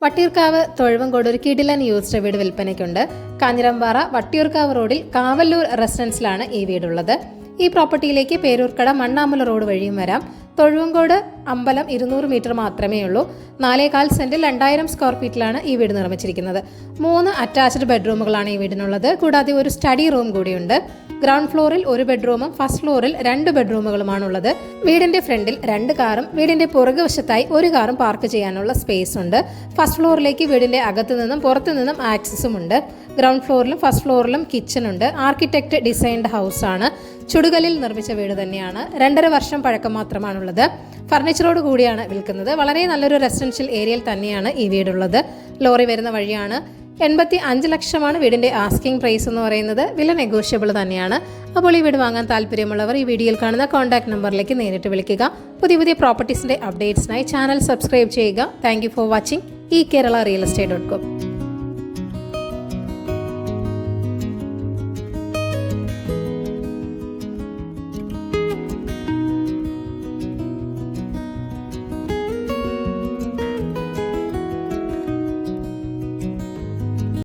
വട്ടിയൂർക്കാവ് തൊഴുവങ്കോട് ഒരു കിടിലൻ യൂസ്ഡ് വീട് വിൽപ്പനയ്ക്കുണ്ട്. കാഞ്ഞിരമ്പാറ വട്ടിയൂർക്കാവ് റോഡിൽ കാവല്ലൂർ റെസിഡൻസിലാണ് ഈ വീടുള്ളത്. ഈ പ്രോപ്പർട്ടിയിലേക്ക് പേരൂർക്കട മണ്ണാമ്പല റോഡ് വഴിയും വരാം. തൊഴുവങ്കോട് അമ്പലം 200 മീറ്റർ മാത്രമേ ഉള്ളൂ. 4.25 സെന്റിൽ 2000 സ്ക്വയർ ഫീറ്റിലാണ് ഈ വീട് നിർമ്മിച്ചിരിക്കുന്നത്. 3 അറ്റാച്ച്ഡ് ബെഡ്റൂമുകളാണ് ഈ വീടിനുള്ളത്. കൂടാതെ ഒരു സ്റ്റഡി റൂം കൂടിയുണ്ട്. ഗ്രൗണ്ട് ഫ്ലോറിൽ 1 ബെഡ്റൂമും ഫസ്റ്റ് ഫ്ലോറിൽ 2 ബെഡ്റൂമുകളുമാണുള്ളത്. വീടിന്റെ ഫ്രണ്ടിൽ 2 കാറും വീടിന്റെ പുറകുവശത്തായി 1 കാറും പാർക്ക് ചെയ്യാനുള്ള സ്പേസ് ഉണ്ട്. ഫസ്റ്റ് ഫ്ലോറിലേക്ക് വീടിന്റെ അകത്തു നിന്നും പുറത്തു നിന്നും ആക്സസും ഉണ്ട്. ഗ്രൗണ്ട് ഫ്ലോറിലും ഫസ്റ്റ് ഫ്ലോറിലും കിച്ചൺ ഉണ്ട്. ആർക്കിടെക്ട് ഡിസൈൻഡ് ഹൗസ് ആണ്. ചുടുകല്ലിൽ നിർമ്മിച്ച വീട് തന്നെയാണ്. 2.5 വർഷം പഴക്കം മാത്രമാണുള്ളത്. ഫർണിച്ചറോട് കൂടിയാണ് വിൽക്കുന്നത്. വളരെ നല്ലൊരു റെസിഡൻഷ്യൽ ഏരിയയിൽ തന്നെയാണ് ഈ വീടുള്ളത്. ലോറി വരുന്ന വഴിയാണ്. 85 ലക്ഷമാണ് വീടിന്റെ ആസ്കിംഗ് പ്രൈസ് എന്ന് പറയുന്നത്. വില നെഗോഷ്യബിൾ തന്നെയാണ്. അപ്പോൾ ഈ വീട് വാങ്ങാൻ താല്പര്യമുള്ളവർ ഈ വീഡിയോയിൽ കാണുന്ന കോൺടാക്ട് നമ്പറിലേക്ക് നേരിട്ട് വിളിക്കുക. പുതിയ പ്രോപ്പർട്ടീസിന്റെ അപ്ഡേറ്റ്സിനായി ചാനൽ സബ്സ്ക്രൈബ് ചെയ്യുക. Thank you for watching eKerala Real Estate.com.